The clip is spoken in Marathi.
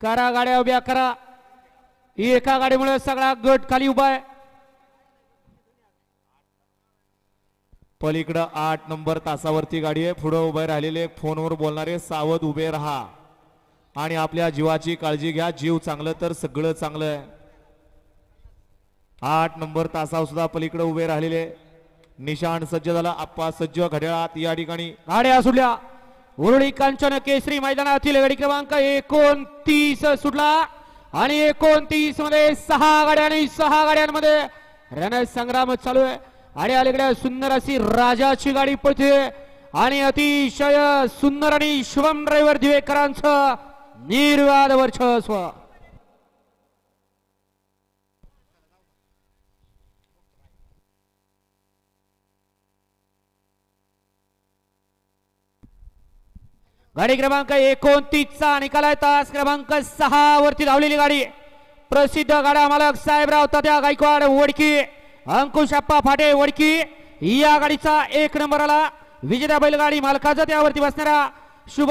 करा गाड्या उभ्या करा. एका गाडीमुळे सगळा गट खाली उभा आहे. पलीकडे 8 नंबर तासावरती गाडी आहे. पुढे उभे राहिलेले फोनवर बोलणारे सावध उभे राहा आणि आपल्या जीवाची काळजी घ्या. जीव चांगलं तर सगळं चांगलं आहे. 8 नंबर तासावर सुद्धा पलीकडे उभे राहिलेले निशाण सज्ज झाला. आप्पा सज्ज घड्याळात या ठिकाणी गाड्या सुटल्या. उरुळी कांचन केसरी मैदानातील गाडी क्रमांक 29 सुटला आणि 29 मध्ये 6 गाड्या आणि 6 गाड्यांमध्ये रणसंग्राम चालू आहे. आणि अलीकडे सुंदर अशी राजाची गाडी पळते आणि अतिशय सुंदर आणि शुभम ड्रायव्हर दिवेकरांचं निर्वाद वर्चस्व. गाडी क्रमांक 29 चा निकाल आहे. तास क्रमांक 6 वरती धावलेली गाडी प्रसिद्ध गाडा मालक साहेबराव तात्या गायकवाड वडकी, अंकुश अप्पा फाटे वडकी या गाडीचा 1 नंबर आला. विजेता बैलगाडी मालकाचा त्यावरती बसणारा शुभ